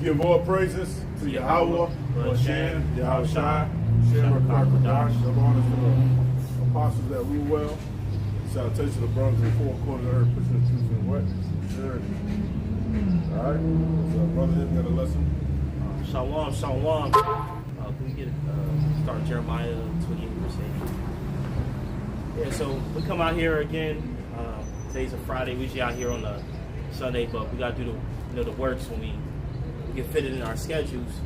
give all praises to Yahweh, Hashem, Yahushua, Shem Rakakadash. Shalom to the apostles that rule well. Salutation to the brothers in four corners of the earth, pushing the truth and what? Sure. All right. So, brother, here got a lesson. Shalom. Can we get start Jeremiah 28 verse 8? Yeah, so we come out here again. Today's a Friday. We usually out here on a Sunday, but we got to do the works when we get fitted in our schedules.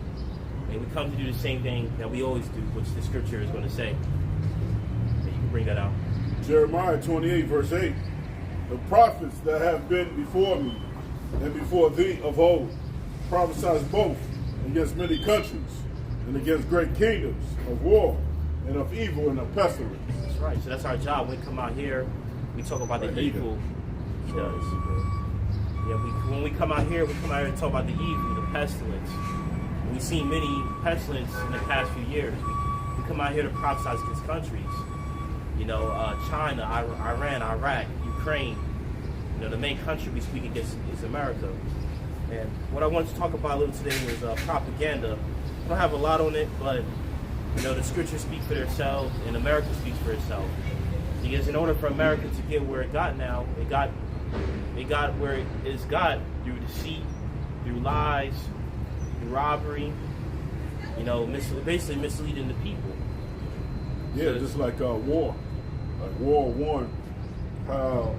And we come to do the same thing that we always do, which the scripture is going to say. And you can bring that out. Jeremiah 28 verse 8. The prophets that have been before me and before thee of old prophesied both against many countries and against great kingdoms of war and of evil and of pestilence. That's right. So that's our job. When we come out here, we talk about the evil he does. Yeah, when we come out here, we come out here and talk about the evil, the pestilence. We've seen many pestilence in the past few years. We come out here to prophesy against countries. China, Iran, Iraq, Ukraine. The main country we speak against is America. And what I want to talk about a little today was propaganda. I don't have a lot on it, but the scriptures speak for themselves, and America speaks for itself. Because in order for America to get where it got now, it got where it is got through deceit, through lies, through robbery. Basically misleading the people. Yeah, just like war, like World War I, how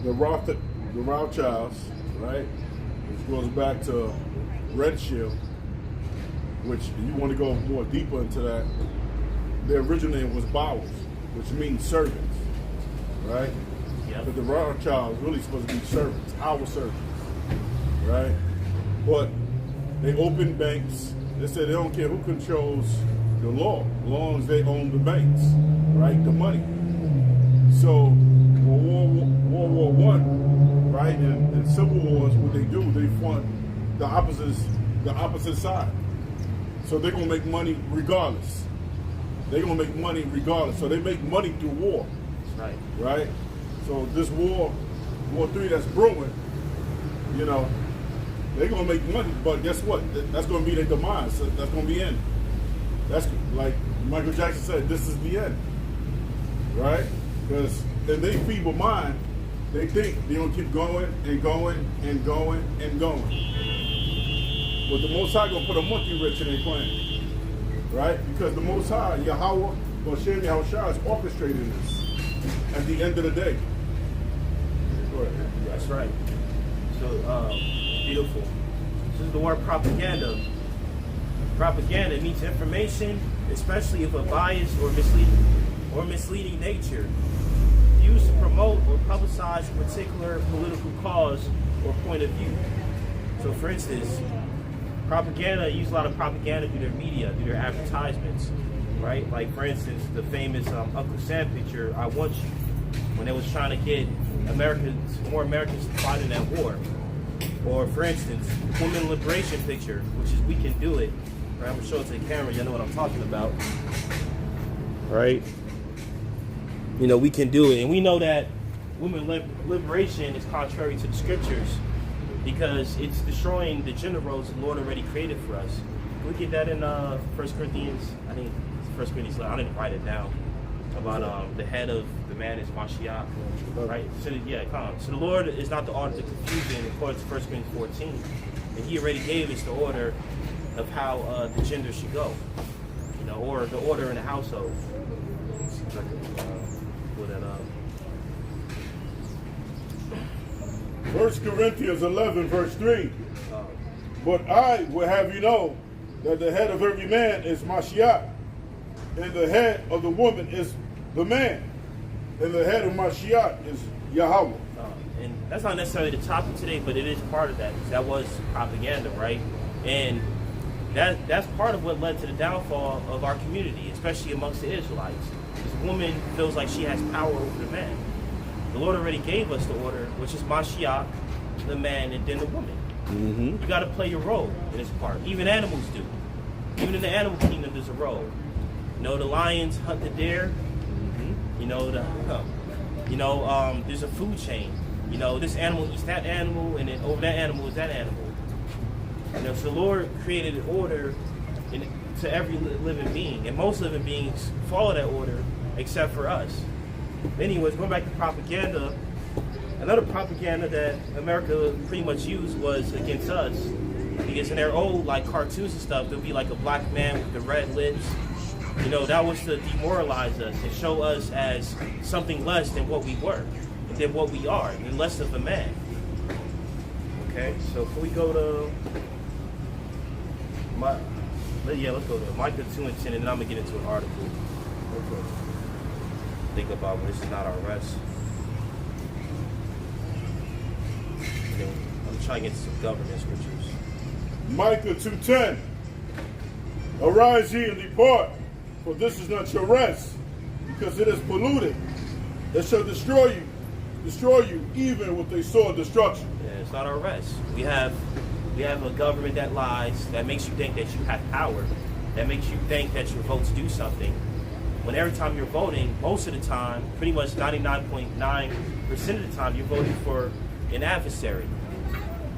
the Rothschilds, right? Which goes back to Red Shield, which you want to go more deeper into that. Their original name was Bowers, which means servants, right? Yep. But the Rothschilds really supposed to be servants, our servants, right? But they opened banks. They said they don't care who controls the law, as long as they own the banks, right? The money. So World War I, right? And civil wars, what they do, they fund the opposite side. So they're gonna make money regardless. They're gonna make money regardless. So they make money through war. That's right. Right? So this War III that's brewing, they're gonna make money, but guess what? That's gonna be their demise. So that's gonna be end. That's like Michael Jackson said, this is the end. Right? Because in their feeble mind, they think they're gonna keep going and going and going and going. But the Most High gonna put a monkey wrench in their plan. Right? Because the Most High, Yahweh, Hashem, Yahushua is orchestrating this at the end of the day. Go ahead. That's right. So, beautiful. This is the word propaganda. Propaganda means information, especially of a biased or misleading nature, used to promote or publicize a particular political cause or point of view. So, for instance, propaganda, use a lot of propaganda through their media, through their advertisements, right? Like, for instance, the famous Uncle Sam picture, I Want You, when they was trying to get more Americans to fight in that war. Or, for instance, women liberation picture, which is We Can Do It. Right? I'm going to show it to the camera. You know what I'm talking about. Right? We can do it. And we know that women liberation is contrary to the scriptures because it's destroying the gender roles the Lord already created for us. Can we get that in 1 Corinthians? I think it's 1 Corinthians. I didn't write it down. About the head of the man is Mashiach, right? So come on. So the Lord is not the author of confusion according to 1 Corinthians 14, and He already gave us the order of how the gender should go, or the order in the household. See if I can pull that up. 1 Corinthians 11 verse 3. But I will have you know that the head of every man is Mashiach, and the head of the woman is the man, and the head of Mashiach is Yahweh. And that's not necessarily the topic today, but it is part of that. That was propaganda, right? And that's part of what led to the downfall of our community, especially amongst the Israelites. This woman feels like she has power over the man. The Lord already gave us the order, which is Mashiach, the man, and then the woman. Mm-hmm. You got to play your role in this part. Even animals do. Even in the animal kingdom, there's a role. The lions hunt the deer. There's a food chain. This animal eats that animal, and then over that animal is that animal. You know, so the Lord created an order to every living being, and most living beings follow that order except for us. Anyways, going back to propaganda, another propaganda that America pretty much used was against us, because in their old like cartoons and stuff, there'll be like a black man with the red lips. You know, that was to demoralize us and show us as something less than what we were, than what we are, and less of a man. Okay, so can we go to let's go to Micah 2 and 10, and then I'm gonna get into an article. Okay. Think about this is not our rest. And then I'm trying to get some government scriptures. Micah 2:10. Arise ye and depart, for this is not your rest, because it is polluted. It shall destroy you, even with a sore destruction. Yeah, it's not our rest. We have a government that lies, that makes you think that you have power, that makes you think that your votes do something. When every time you're voting, most of the time, pretty much 99.9% of the time, you're voting for an adversary.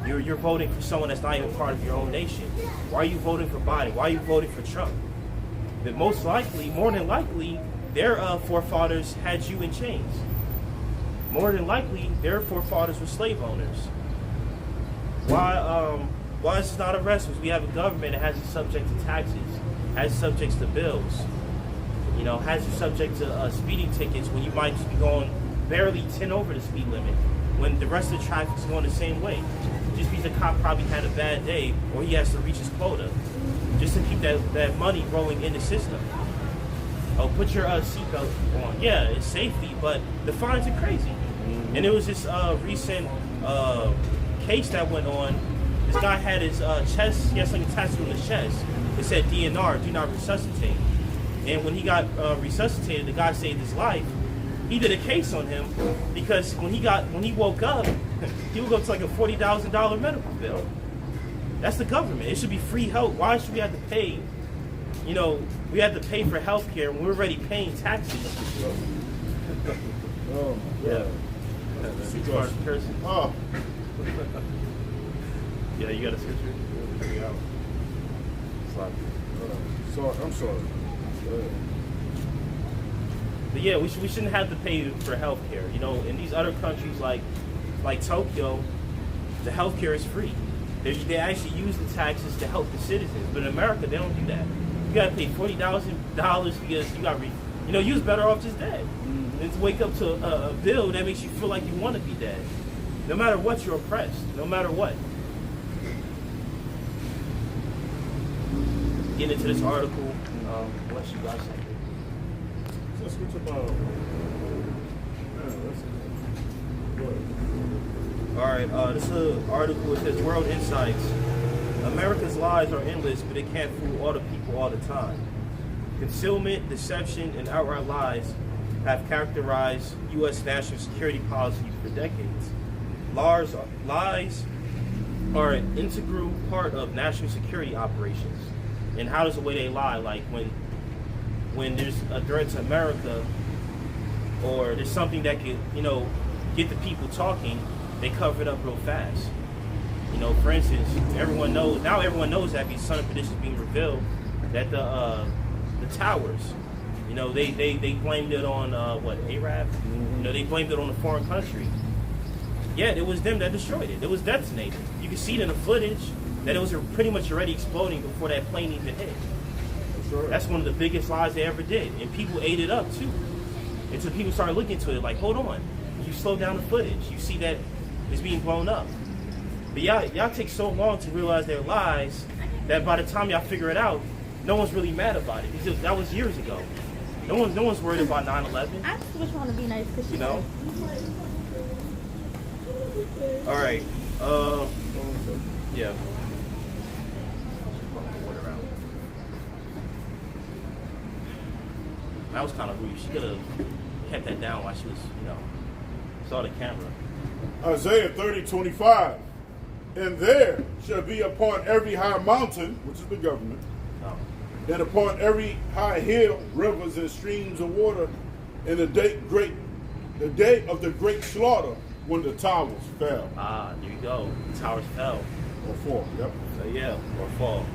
You're voting for someone that's not even part of your own nation. Why are you voting for Biden? Why are you voting for Trump? But most likely, more than likely, their forefathers had you in chains. More than likely, their forefathers were slave owners. Why is this not a rest? Because we have a government that has it subject to taxes, has it subject to bills, you know, has it subject to speeding tickets when you might just be going barely 10 over the speed limit, when the rest of the traffic is going the same way. Just because the cop probably had a bad day, or he has to reach his quota, just to keep that money rolling in the system. Oh, put your seatbelt on. Yeah, it's safety, but the fines are crazy. And there was this recent case that went on. This guy had his chest, he had something tattooed on his chest. It said DNR, do not resuscitate. And when he got resuscitated, the guy saved his life. He did a case on him because when he woke up, he woke up to like a $40,000 medical bill. That's the government. It should be free health. Why should we have to pay? You know, we have to pay for health care when we're already paying taxes. Oh, yeah. Person. Oh. Yeah, you got a scripture? Yeah. Sorry, I'm sorry. But yeah, we shouldn't have to pay for health care. You know, in these other countries like Tokyo, the health care is free. They actually use the taxes to help the citizens. But in America, they don't do that. You got to pay $40,000 because you was better off just dead. Than to wake up to a bill that makes you feel like you want to be dead. No matter what, you're oppressed. No matter what. Get into this article. What you guys say? Let's switch about. All right. This is an article. It says World Insights. America's lies are endless, but it can't fool all the people all the time. Concealment, deception, and outright lies have characterized U.S. national security policy for decades. Lies are an integral part of national security operations. And how does the way they lie? Like when there's a threat to America, or there's something that could, get the people talking, they cover it up real fast. For instance, everyone knows that because Son of Perdition is being revealed that the towers, they blamed it on Arab? They blamed it on a foreign country. Yet it was them that destroyed it. It was detonated. You can see it in the footage that it was pretty much already exploding before that plane even hit. Sure. That's one of the biggest lies they ever did, and people ate it up too. Until people started looking into it, like, hold on, you slow down the footage, you see that it's being blown up. But y'all take so long to realize their lies that by the time y'all figure it out, no one's really mad about it because that was years ago. No one's worried about 9/11. I just want to be nice because she's like, All right. Yeah. That was kind of rude. She could have kept that down while she was, saw the camera. Isaiah 30:25. And there shall be upon every high mountain, which is the government, and upon every high hill, rivers and streams of water, in the day of the great slaughter, when the towers fell. There you go. The towers fell. Or fall, yep. So yeah, or fall.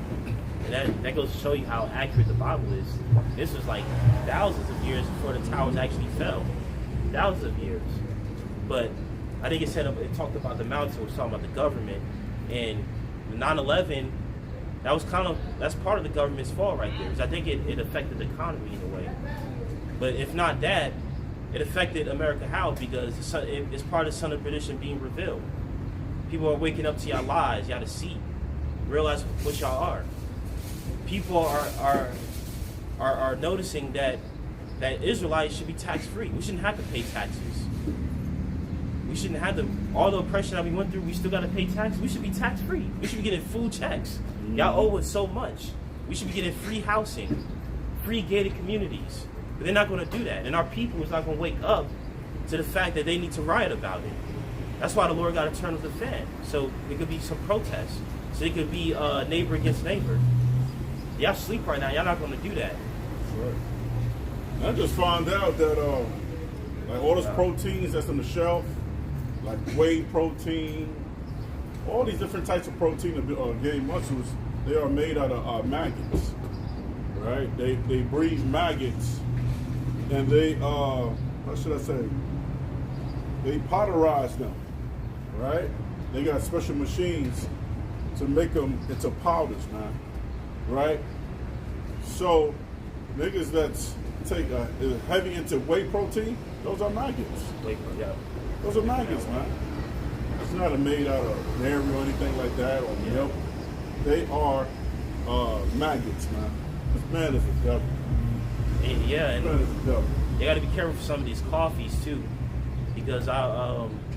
And that goes to show you how accurate the Bible is. This was like thousands of years before the towers actually fell. Thousands of years. But I think it talked about the mountain, it was talking about the government. And the 9/11, that's part of the government's fall right there. Because I think it affected the economy in a way. But if not that, it affected America how? Because it's part of the son of perdition being revealed. People are waking up to y'all lies, y'all deceit. Realize what y'all are. People are noticing that Israelites should be tax-free. We shouldn't have to pay taxes. We shouldn't have to, all the oppression that we went through, we still got to pay taxes. We should be tax-free. We should be getting full checks. Y'all owe us so much. We should be getting free housing, free gated communities. But they're not going to do that. And our people is not going to wake up to the fact that they need to riot about it. That's why the Lord got to turn up the fan. So there could be some protests. So it could be neighbor against neighbor. Y'all sleep right now. Y'all not going to do that. Right. And I just found out that like all those proteins that's on the shelf, like whey protein, all these different types of protein of game muscles, they are made out of maggots, right? They breed maggots, and they how should I say? They powderize them, right? They got special machines to make them into powders, man, right? So niggas that's is heavy into whey protein, those are maggots. Yeah. Those are maggots, man. It's not made out of dairy or anything like that or milk. They are maggots, man. This man is a devil. And This man is a devil. you got to be careful for some of these coffees too, because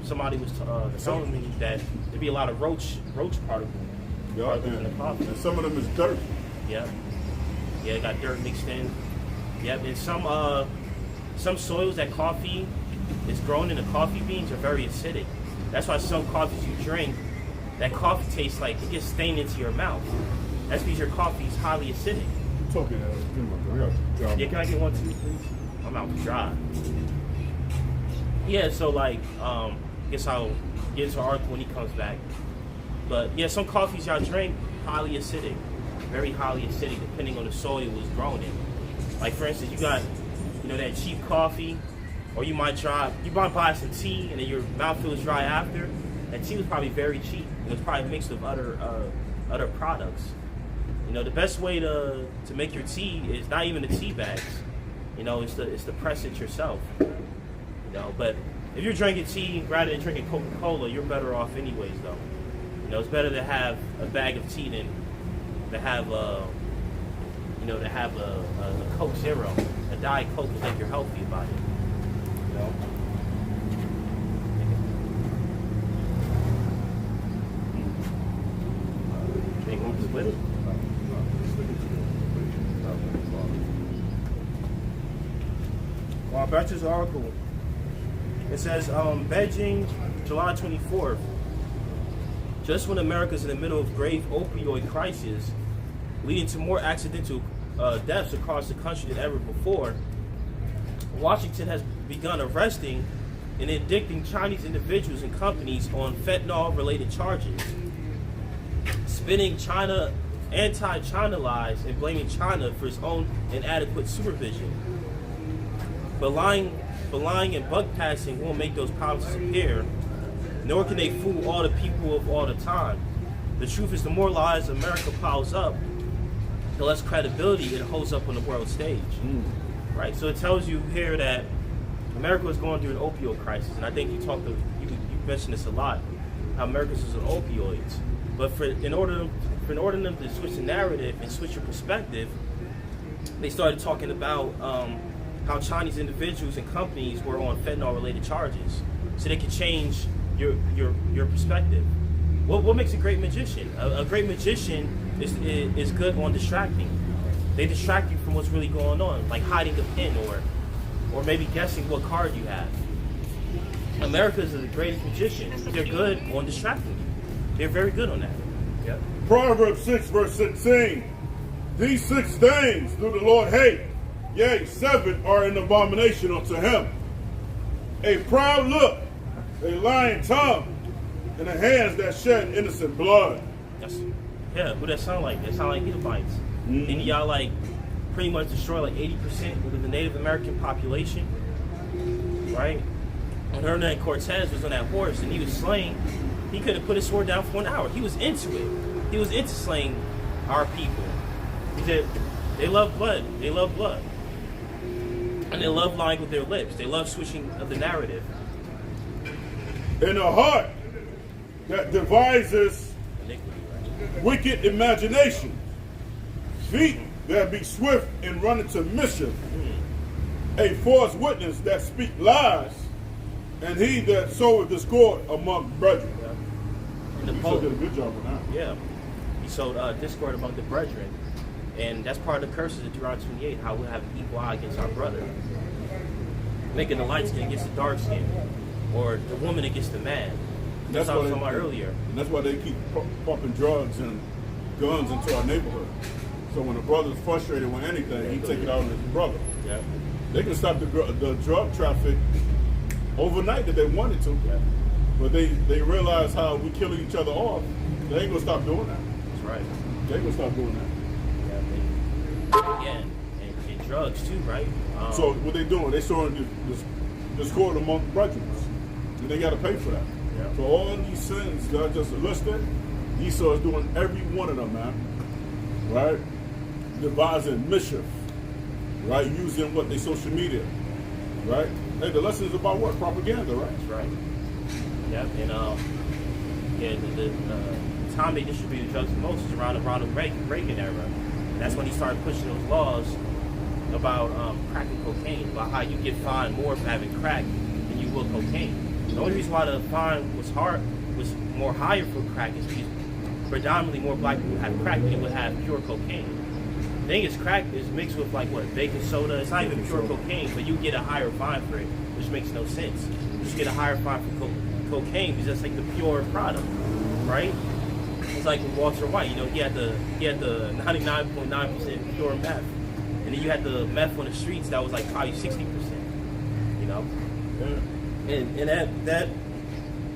somebody was telling me that there'd be a lot of roach particles in the coffee. And some of them is dirt. Yeah, it got dirt mixed in. Yep, and some soils that coffee is grown in, the coffee beans are very acidic. That's why some coffees you drink, that coffee tastes like it gets stained into your mouth. That's because your coffee is highly acidic. I'm talking Yeah, can I get one too, please? My mouth is dry. Yeah, so like, guess I'll get into our article when he comes back. But yeah, some coffees y'all drink, highly acidic. Very highly acidic, depending on the soil it was grown in. Like for instance, you got, that cheap coffee, or you might buy some tea and then your mouth feels dry after. That tea was probably very cheap. It was probably mixed with other products. The best way to make your tea is not even the tea bags. It's to press it yourself. But if you're drinking tea rather than drinking Coca-Cola, you're better off anyways though. It's better to have a bag of tea than to have a Coke Zero. A Diet Coke will make you healthy about it. They want to split it? Well, back to this article. It says, Beijing, July 24th. Just when America's in the middle of grave opioid crisis, leading to more accidental deaths across the country than ever before, Washington has begun arresting and indicting Chinese individuals and companies on fentanyl-related charges, spinning China anti-China lies and blaming China for its own inadequate supervision. But lying and bug passing won't make those problems disappear, nor can they fool all the people of all the time. The truth is, the more lies America piles up, the less credibility it holds up on the world stage. Right? So it tells you here that America is going through an opioid crisis, and I think you mentioned this a lot, how America's is on opioids. But in order for them to switch the narrative and switch your perspective, they started talking about how Chinese individuals and companies were on fentanyl-related charges, so they could change your perspective. What makes a great magician? A great magician is good on distracting. They distract you from what's really going on, like hiding a pin or maybe guessing what card you have. America's the greatest magicians. They're good on distracting you. They're very good on that. Yep. Proverbs 6, verse 16. These 6 things do the Lord hate. Yea, 7 are an abomination unto him. A proud look, a lying tongue, and the hands that shed innocent blood. Who that sound like? That sound like Edomites. Mm-hmm. And y'all like pretty much destroy like 80% of the Native American population, right? When Hernan Cortez was on that horse and he was slain, he could have put his sword down for 1 hour. He was into it. He was into slaying our people. He said they love blood. They love blood. And they love lying with their lips. They love switching of the narrative. In a heart that devises Iniquity, right? wicked imagination, feet that be swift in running to mischief, a false witness that speak lies, and he that soweth discord among brethren. And the You Pope did a good job on that. Yeah. He sowed discord among the brethren. And that's part of the curses of Deuteronomy 28, how we have an equal eye against our brother. Making the light skin against the dark skin. Or the woman against the man. That's what I was talking about earlier. And that's why they keep pumping drugs and guns into our neighborhood. So when a brother's frustrated with anything, he take it out on his brother. Yeah. They can stop the drug traffic overnight if they wanted to. Yeah. But they realize how we killing each other off. They ain't gonna stop doing that. That's right. They ain't gonna stop doing that. Again, and drugs too, right? So what they doing? They sowing discord among brethren, and they got to pay for that. Yeah. So all these sins that I just listed, Esau is doing every one of them, man. Right? Devising mischief, right? Using what they social media, right? Hey, the lesson is about what? Propaganda, right? That's right. Yep. And the time they distributed drugs the most is around the Ronald Reagan era. That's when he started pushing those laws about crack and cocaine, about how you get fined more for having crack than you will cocaine. The only reason why the fine was more higher for crack is because predominantly more black people have crack than they would have pure cocaine. The thing is, crack is mixed with like what, baking soda. It's not even pure cocaine, but you get a higher fine for it, which makes no sense. You just get a higher fine for cocaine because that's like the pure product, right? It's like with Walter White, you know, he had the 99.9% pure meth, and then you had the meth on the streets that was like probably 60%, you know. Yeah. And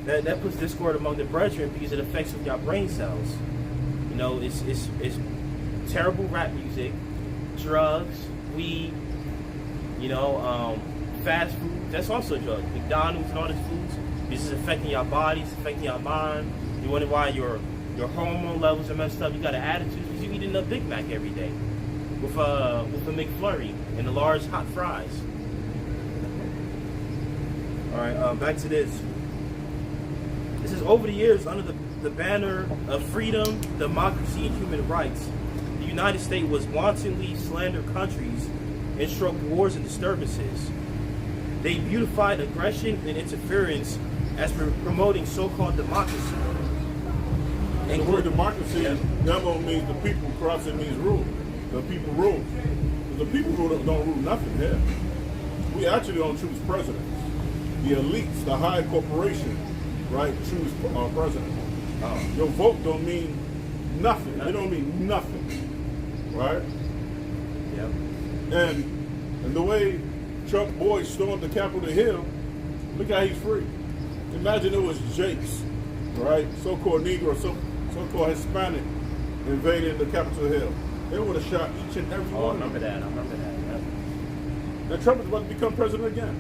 that puts discord among the brethren because it affects with your brain cells. You know, it's terrible rap music, drugs, weed, you know, fast food. That's also drugs. McDonald's and all these foods. This is affecting your body. It's affecting your mind. You wonder why your hormone levels are messed up. You got an attitude because you eating a Big Mac every day with a McFlurry and the large hot fries. All right, back to this. This is over the years under the banner of freedom, democracy, and human rights. The United States was wantonly slander countries and struck wars and disturbances. They beautified aggression and interference as promoting so-called democracy. And the word democracy, demo means the people, corruption means rule. The people rule. The people don't rule nothing here. We actually don't choose presidents. The elites, the high corporation, right, choose president. Your vote don't mean nothing. It don't mean nothing, right? Yep. And the way Trump boys stormed the Capitol Hill, look how he's free. Imagine it was Jakes, right, so-called Negro, so-called Hispanic, invading the Capitol Hill. They would have shot each and every one. I remember that. Yep. Now Trump is about to become president again.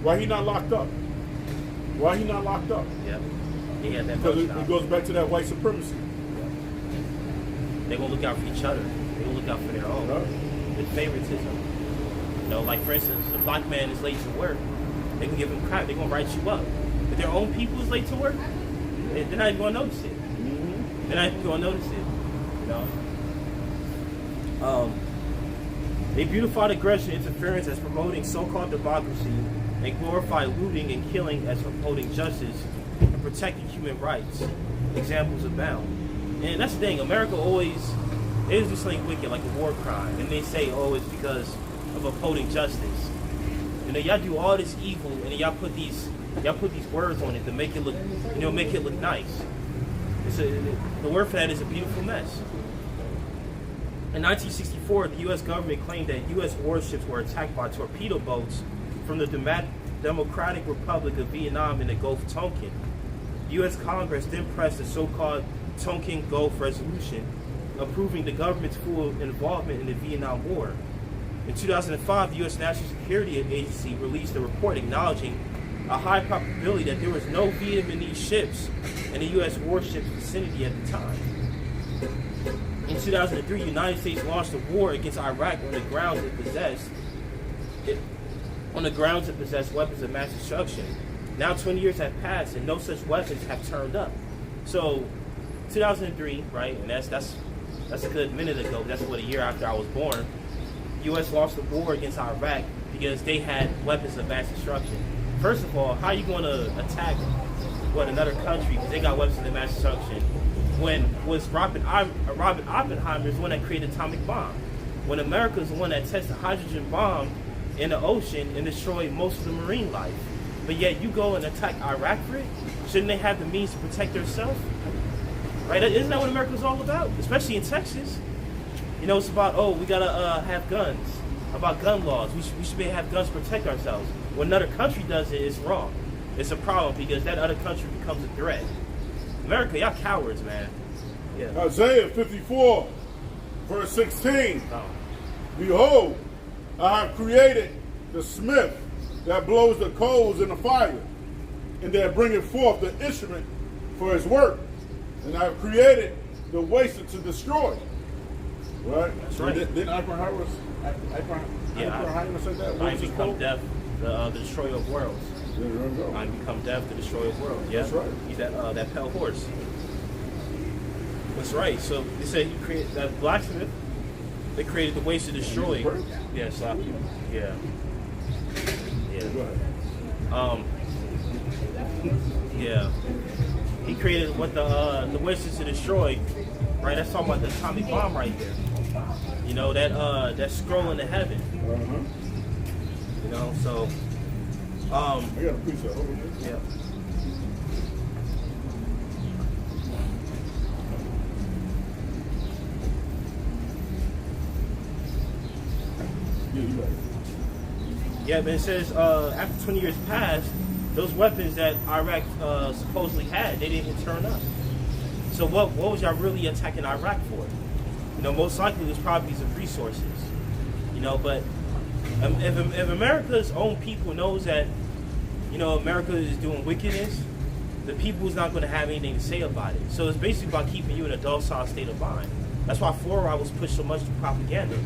Why he not locked up? Why he not locked up? Yep. He had that. Because it goes back to that white supremacy. Yep. They're gonna look out for each other. They're gonna look out for their own. Right. The favoritism. You know, like for instance, a black man is late to work. They can give him crap. They're gonna write you up. But their own people is late to work. They're not even gonna notice it. Mm-hmm. They're not even gonna notice it. You know. They beautify aggression, interference as promoting so-called democracy, and glorify looting and killing as upholding justice and protecting human rights. Examples abound. And that's the thing, America always is just like wicked, like a war crime. And they say, oh, it's because of upholding justice. You know, y'all do all this evil and then y'all put these words on it to make it look, make it look nice. The word for that is a beautiful mess. In 1964, the U.S. government claimed that U.S. warships were attacked by torpedo boats from the Democratic Republic of Vietnam in the Gulf of Tonkin. The U.S. Congress then pressed the so-called Tonkin Gulf Resolution, approving the government's full involvement in the Vietnam War. In 2005, the U.S. National Security Agency released a report acknowledging a high probability that there was no Vietnamese ships in the U.S. warship vicinity at the time. In 2003, the United States launched a war against Iraq on the grounds it possessed weapons of mass destruction. Now 20 years have passed and no such weapons have turned up. So 2003, right, and that's a good minute ago. That's what, a year after I was born. U.S. launched a war against Iraq because they had weapons of mass destruction. First of all, how are you going to attack another country because they got weapons of mass destruction? When was Robert Oppenheimer is the one that created the atomic bomb? When America is the one that tested the hydrogen bomb in the ocean and destroyed most of the marine life? But yet you go and attack Iraq for it? Shouldn't they have the means to protect themselves? Right? Isn't that what America's all about? Especially in Texas. You know, it's about, we gotta have guns. About gun laws. We should be able to have guns to protect ourselves. When another country does it, it's wrong. It's a problem because that other country becomes a threat. America, y'all cowards, man. Yeah. Isaiah 54, verse 16. Oh. Behold, I have created the smith that blows the coals in the fire, and that bringeth forth the instrument for his work. And I have created the waster to destroy. Right? That's right. Didn't Oppenheimer say that? I become death, the destroyer of worlds. There you go. I become death, the destroyer of worlds. Yeah, that's right. He's that pale horse. That's right. So they said he created that blacksmith. They created the ways to destroy. Yeah, so yeah. Go ahead. Yeah. He created what the wishes to destroy. Right. That's talking about the atomic bomb right there. You know that scroll into heaven. You know, so. I got a piece of over here. Yeah. Yeah, but it says after 20 years passed, those weapons that Iraq supposedly had, they didn't even turn up. So what was y'all really attacking Iraq for? You know, most likely it was probably some resources. You know, but if America's own people knows that, you know, America is doing wickedness, the people is not going to have anything to say about it. So it's basically about keeping you in a docile state of mind. That's why fluoride was pushed so much to propaganda.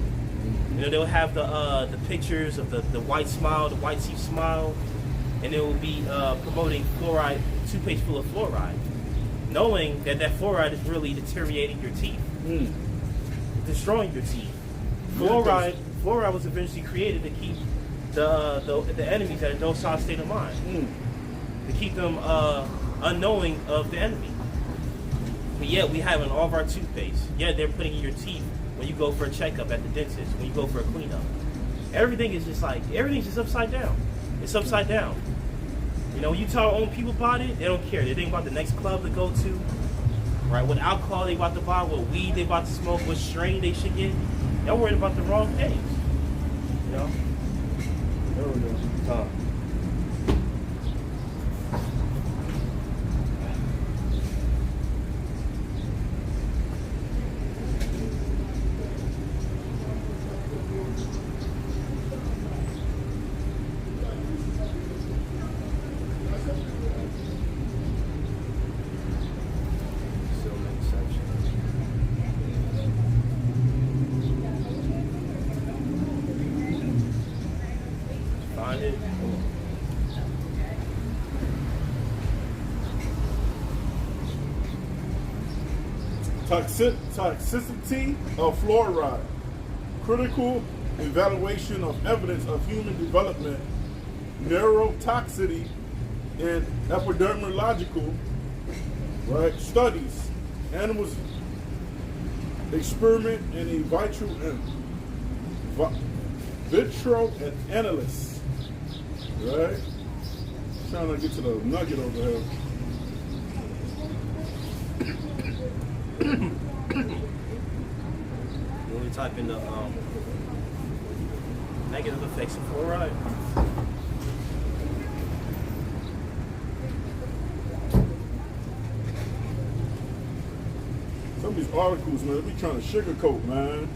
You know, they'll have the pictures of the white smile, the white teeth smile, and it will be promoting fluoride, toothpaste full of fluoride, knowing that fluoride is really deteriorating your teeth, destroying your teeth. Fluoride was eventually created to keep the enemies at a docile state of mind, to keep them unknowing of the enemy. But yet we have in all of our toothpaste. Yet they're putting in your teeth when you go for a checkup at the dentist, when you go for a cleanup. Everything's just upside down. It's upside down. You know, when you tell our own people about it, they don't care. They think about the next club to go to, right? What alcohol they about to buy, what weed they about to smoke, what strain they should get. They're worried about the wrong things. You know? There we go. Toxicity of fluoride. Critical evaluation of evidence of human development, neurotoxicity, and epidemiological studies. Animals experiment and in vitro and analysis. Right? Trying to get to the nugget over here. You want to type in the negative effects of fluoride? articles, man, they be trying to sugarcoat, man.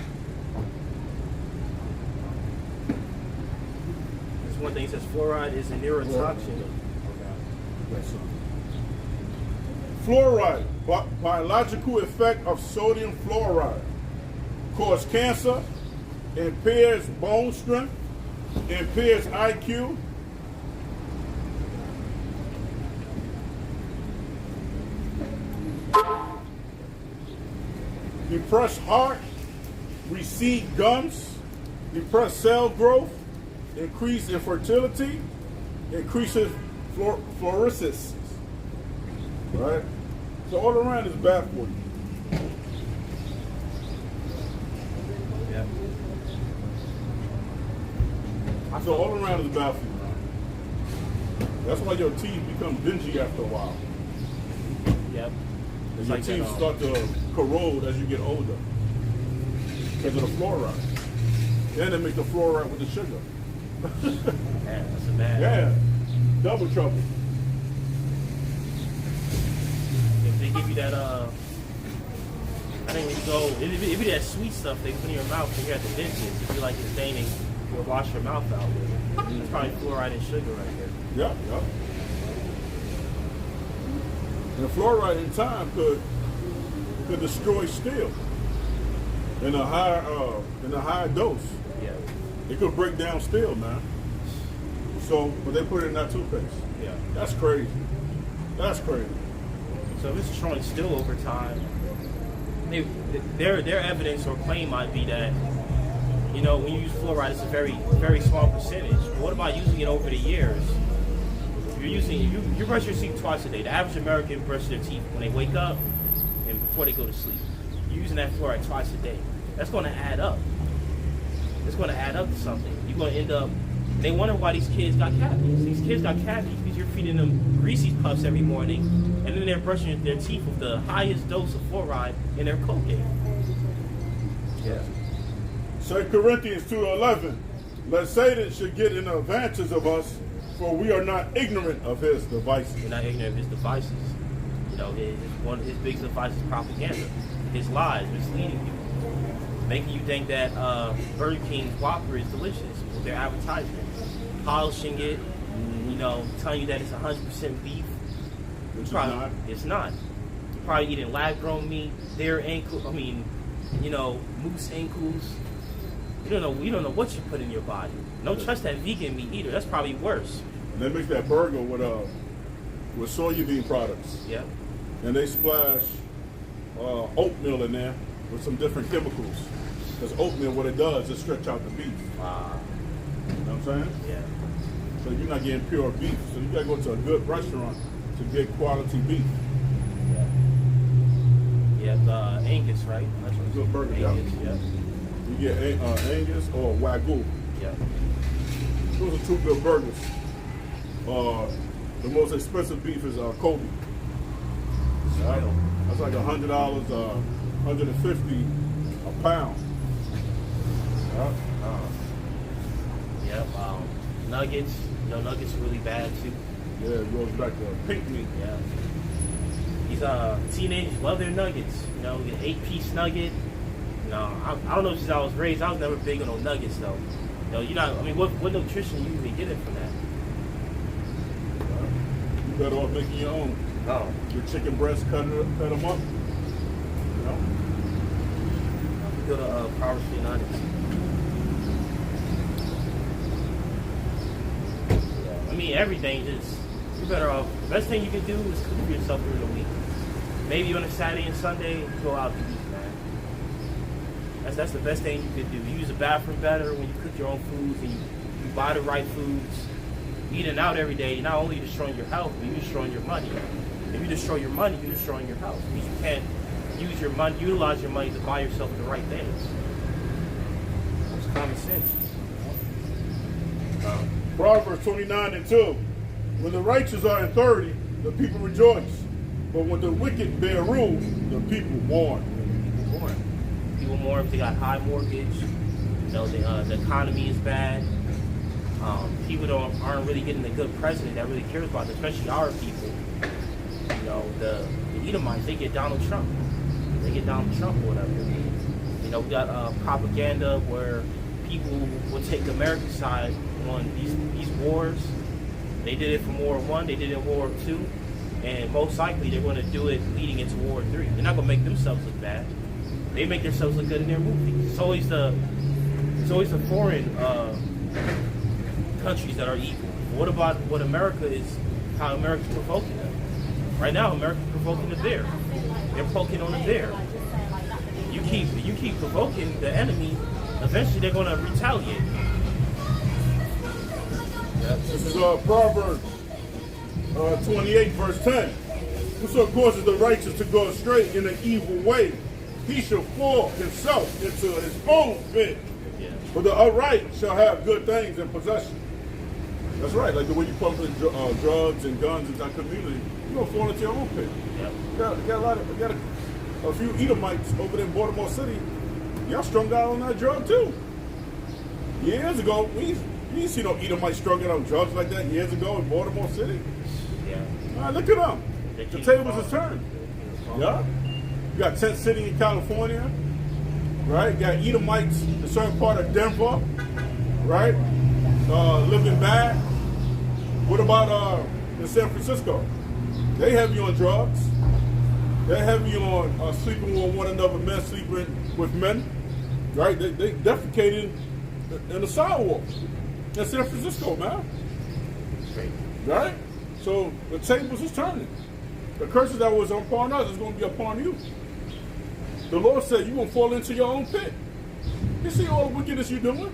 That's one thing. It says fluoride is a neurotoxin. Fluoride, biological effect of sodium fluoride, cause cancer, impairs bone strength, impairs IQ. Depress heart, recede gums, depress cell growth, increase infertility, increases fluorescence. Right? So all around is bad for you. Yeah. So all around is bad for you, man. That's why your teeth become dingy after a while. Yep. And your teeth start to corrode as you get older because of the fluoride. And they make the fluoride with the sugar. Man, that's a bad. Yeah, double trouble. If they give you that, I think when you go, it be that sweet stuff they put in your mouth when you're at the dentist. If you like it's staining, you'll wash your mouth out with it. It's probably fluoride and sugar right there. Yep, yep. And fluoride in time could destroy steel in a higher dose. Yeah. It could break down steel, man. So, but they put it in that toothpaste. Yeah. That's crazy. That's crazy. So if it's destroying steel over time, their evidence or claim might be that, you know, when you use fluoride, it's a very, very small percentage. But what about using it over the years? You brush your teeth twice a day. The average American brushes their teeth when they wake up and before they go to sleep. You're using that fluoride twice a day. That's going to add up. It's going to add up to something. You're going to end up. They wonder why these kids got cavities. These kids got cavities because you're feeding them Reese's Puffs every morning, and then they're brushing their teeth with the highest dose of fluoride in their Colgate. Yeah. 2 Corinthians 2:11. Let Satan should get an advantage of us, for we are not ignorant of his devices. We're not ignorant of his devices. You know, one of his biggest devices is propaganda. His lies, misleading you, making you think that Burger King's Whopper is delicious with their advertisements, polishing it, you know, telling you that it's 100% beef. Which It's not. You're probably eating lab-grown meat, moose ankles. You don't know what you put in your body. Don't trust that vegan meat either. That's probably worse. And they make that burger with soybean products. Yep. And they splash oatmeal in there with some different chemicals. Because oatmeal, what it does is stretch out the beef. Wow. You know what I'm saying? Yeah. So you're not getting pure beef. So you got to go to a good restaurant to get quality beef. Yeah. Yeah, Angus, right? That's what Good burger. Angus, yeah. You get Angus or Wagyu. Yeah. Those are two good burgers. The most expensive beef is Kobe. Right? That's like $100, $150 a pound. Yep. Nuggets. You know, nuggets are really bad too. Yeah, it goes back to pink meat. Yeah. These teenagers love their nuggets. You know, get an 8-piece nugget. You know, I don't know since I was raised, I was never big on no nuggets though. You know, you're not. I mean, what nutrition you usually get it from that? You better off making your own. Oh. Your chicken breasts, cut them up. You know. Go to Proverbs 3 nuggets. I mean, everything just, you're better off. The best thing you can do is cook for yourself during the week. Maybe on a Saturday and Sunday, go out to eat, man. That's the best thing you could do. You use the bathroom better when you cook your own foods and you buy the right foods. Eating out every day, you're not only destroying your health, but you're destroying your money. If you destroy your money, you're destroying your health. Because you can't utilize your money to buy yourself the right things. It's common sense. Proverbs 29:2. When the righteous are in 30, the people rejoice. But when the wicked bear rule, the people mourn. People mourn if they got high mortgage. You know, the economy is bad. People aren't really getting a good president that really cares about them, especially our people. You know, the Edomites, they get Donald Trump. They get Donald Trump or whatever. You know, we got propaganda where people will take America's side on these wars. They did it from World War I, they did it in World War II, and most likely they're going to do it leading into World War III. They're not going to make themselves look bad. They make themselves look good in their movies. It's always the foreign countries that are evil. What about what America is? How America's provoking them? Right now, America's provoking the bear. They're poking on the bear. You keep provoking the enemy. Eventually, they're going to retaliate. This is Proverbs 28, verse 10. Whoso causes the righteous to go astray in an evil way, he shall fall himself into his own pit. Yeah. But the upright shall have good things in possession. That's right. Like the way you pump in drugs and guns in that community, you're gonna fall into your own pit. Yep. You got a few Edomites over there in Baltimore City. Y'all strung out on that drug too. Years ago, we didn't see no Edomites strung out on drugs like that years ago in Baltimore City. Yeah. All right, look at them. The tables are turned. Yeah. You got Tent City in California, right? You got Edomites in a certain part of Denver, right? Living bad. What about in San Francisco? They have you on drugs. They have you on sleeping with one another, men sleeping with men, right? They defecated in the sidewalk in San Francisco, man. Right? So the tables is turning. The curses that was upon us is going to be upon you. The Lord said you're going to fall into your own pit. You see all the wickedness you're doing?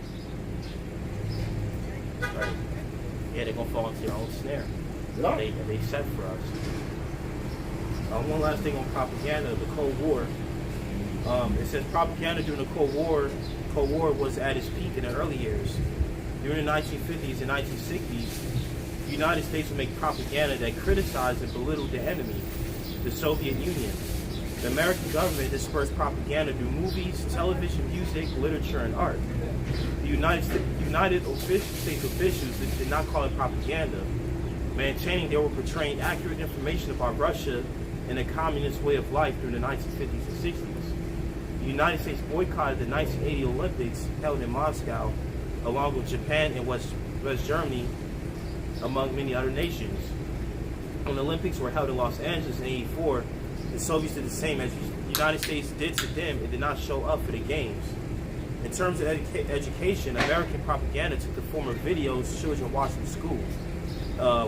Right. Yeah, they're going to fall into their own snare. Yeah. They set for us. One last thing on propaganda, the Cold War. It says propaganda during the Cold War was at its peak in the early years. During the 1950s and 1960s, the United States would make propaganda that criticized and belittled the enemy, the Soviet Union. The American government dispersed propaganda through movies, television, music, literature, and art. The United States officials did not call it propaganda, maintaining they were portraying accurate information about Russia and the communist way of life during the 1950s and 60s. The United States boycotted the 1980 Olympics held in Moscow, along with Japan and West Germany, among many other nations. When the Olympics were held in Los Angeles in '84, the Soviets did the same as the United States did to them. It did not show up for the games. In terms of education, American propaganda took the form of videos children watch in school.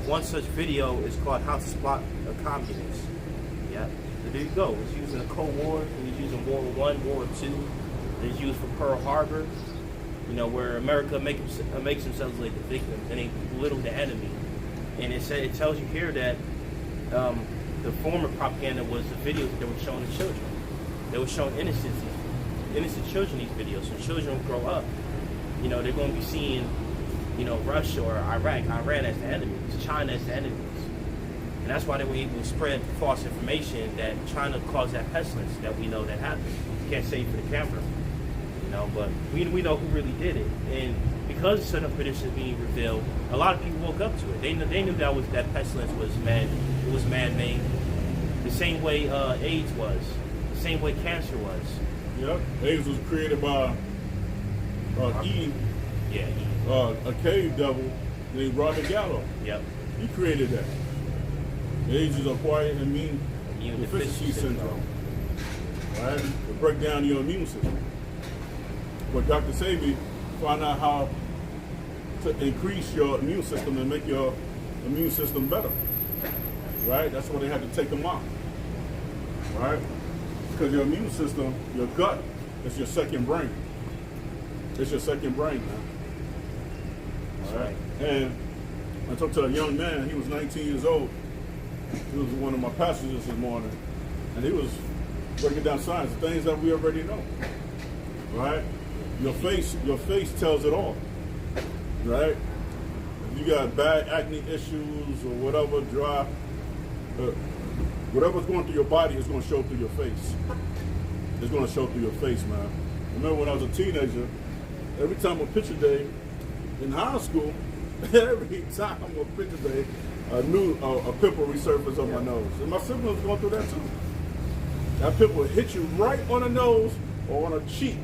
One such video is called How to Spot a Communist. Yeah, so there you go. It's used in the Cold War, it was used in World War I, World War II. It's used for Pearl Harbor, you know, where America makes themselves like the victims and they belittle the enemy. And it tells you here that the form of propaganda was the videos that they were showing to children. They were showing innocent children these videos. So children grow up, you know, they're going to be seeing, you know, Russia or Iran as the enemies, China as the enemies. And that's why they were able to spread false information that China caused that pestilence that we know that happened. You can't say it for the camera, you know, but we know who really did it. And because certain predictions being revealed, a lot of people woke up to it. They knew that pestilence was man-made. The same way AIDS was, the same way cancer was. Yep. AIDS was created by Eve. Yeah, Eve. A cave devil named Robert Gallo. Yep. He created that. AIDS is acquired immune deficiency syndrome. Right? To break down your immune system. But Dr. Sebi found out how to increase your immune system and make your immune system better. Right? That's why they had to take them out. Right? Because your immune system, your gut, is your second brain. It's your second brain, man. That's right. And I talked to a young man, he was 19 years old. He was one of my pastors this morning. And he was breaking down science, the things that we already know. Right? Your face tells it all. Right? If you got bad acne issues or whatever, dry, whatever's going through your body is going to show through your face. It's going to show through your face, man. I remember when I was a teenager, every time on picture day in high school, every time on picture day, I knew a pimple resurfaced on my nose. And my siblings was going through that too. That pimple will hit you right on the nose or on a cheek,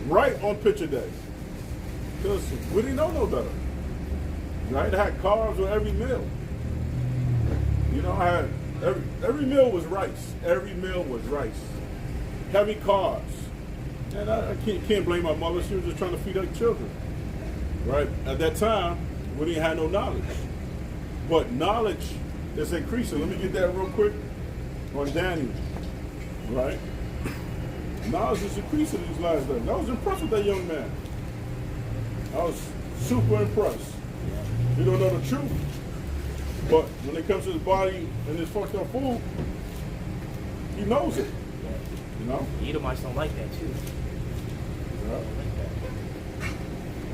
right on picture day. Because we didn't know no better. Right? I had carbs with every meal. You know, I had every meal was rice. Every meal was rice. Heavy carbs. And I can't blame my mother. She was just trying to feed her children. Right? At that time, we didn't have no knowledge. But knowledge is increasing. Let me get that real quick on Daniel. Right? Knowledge is increasing these last days. I was impressed with that young man. I was super impressed. He don't know the truth. But when it comes to his body and his fucked up food, he knows it. You know? Edomites don't like that too. Yeah.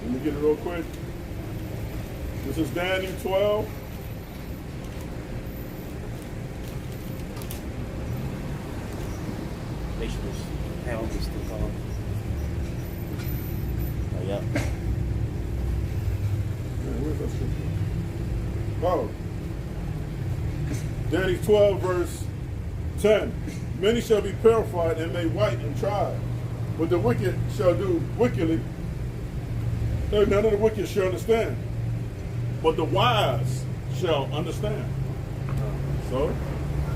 Let me get it real quick. This is Daniel 12. Make sure this pound is still on. Oh, yeah. Where's that scripture? Oh. Daniel 12, verse 10. Many shall be purified and made white and tried, but the wicked shall do wickedly. None of the wicked shall understand, but the wise shall understand. So,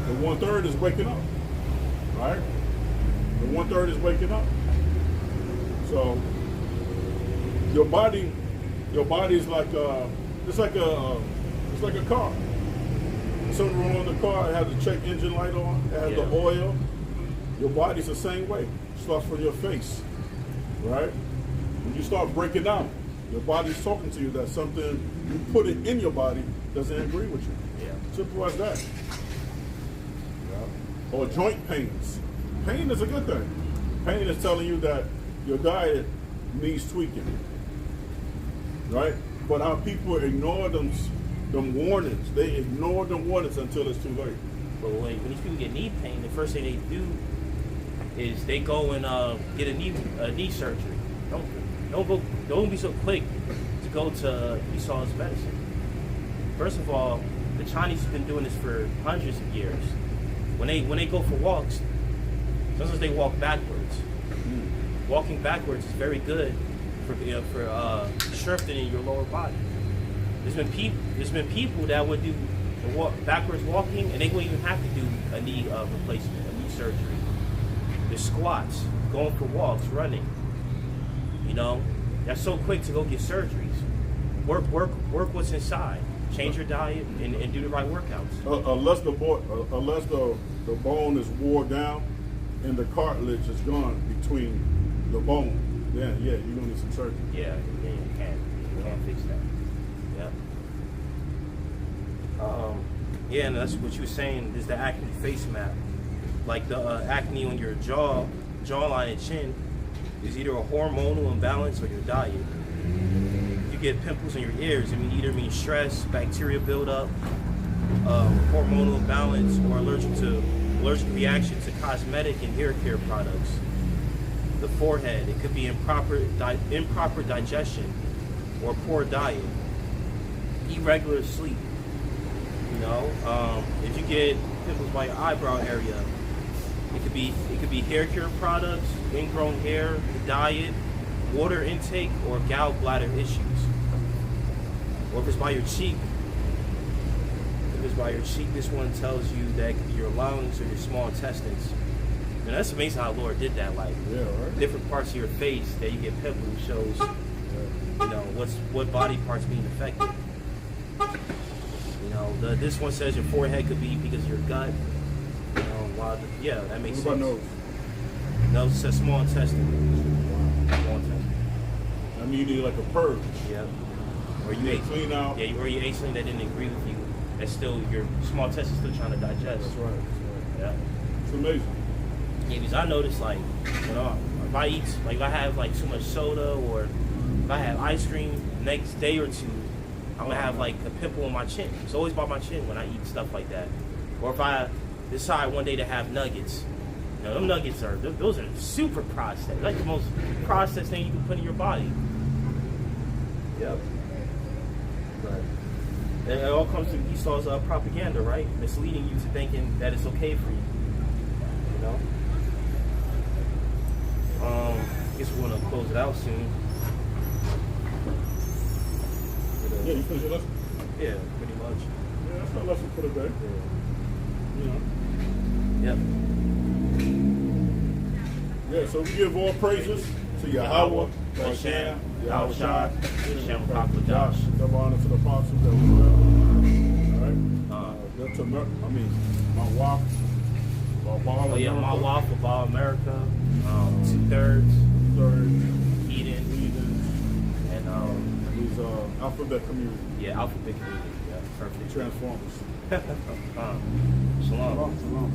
the 1/3 is waking up, right? The 1/3 is waking up. So, your body is like it's like a car. Something wrong with the car, it has the check engine light on, it has the oil. Your body's the same way. It starts from your face, right? When you start breaking down, your body's talking to you that something you put it in your body doesn't agree with you. Yeah. Simple as that. Yeah. Or joint pains. Pain is a good thing. Pain is telling you that your diet needs tweaking, right? But how people ignore them warnings. They ignore the warnings until it's too late. But when these people get knee pain, the first thing they do is they go and get a knee surgery. Don't be so quick to go to Esau's medicine. First of all, the Chinese have been doing this for hundreds of years. When they go for walks, sometimes they walk backwards. Walking backwards is very good for strengthening your lower body. There's been people that would do the backwards walking, and they wouldn't even have to do a knee replacement, a knee surgery. There's squats, going for walks, running. You know, that's so quick to go get surgeries. Work what's inside. Change your diet and do the right workouts. Unless the bone is wore down and the cartilage is gone between the bone, then you're gonna need some surgery. Yeah, you can't fix that. Yeah, and that's what you were saying is the acne face map. Like the acne on your jawline and chin is either a hormonal imbalance or your diet. You get pimples in your ears, either means stress, bacteria buildup, hormonal imbalance, or allergic reaction to cosmetic and hair care products. The forehead, it could be improper digestion or poor diet. Irregular sleep. You know, if you get pimples by your eyebrow area, it could be hair care products, ingrown hair, diet, water intake, or gallbladder issues. Or if it's by your cheek, this one tells you that it could be your lungs or your small intestines. And that's amazing how the Lord did that. Like, different parts of your face that you get pimples shows, what body parts being affected. This one says your forehead could be because of your gut. That makes sense. What about nose? Nose says small intestine. Small intestine. You need like a purge. Yeah. Or you ate clean out. Yeah, or you ate something that didn't agree with you. That's still your small intestine still trying to digest. That's right. Yeah. It's amazing. Yeah, because I noticed if I have too much soda or if I have ice cream, next day or two, I'm gonna have a pimple on my chin. It's always by my chin when I eat stuff like that. Or if I decide one day to have nuggets, them nuggets those are super processed. Like the most processed thing you can put in your body. Yep. Right. And it all comes through Esau's propaganda, right? Misleading you to thinking that it's okay for you. guess we're gonna close it out soon. Yeah, you finish your lesson? Yeah, pretty much. Yeah, that's our lesson for the day. Yeah. You know. Yep. Yeah, so we give all praises to Yahweh, Hashem, Yahweh Shai, Hashem, Papa Josh. Double honor to the apostles that we have. All right. To my wife, Oh yeah, my wife of all America, 2/3, Eden, and these alphabet community. yeah, alphabet community. Yeah, perfect. Transformers. Shalom. Shalom.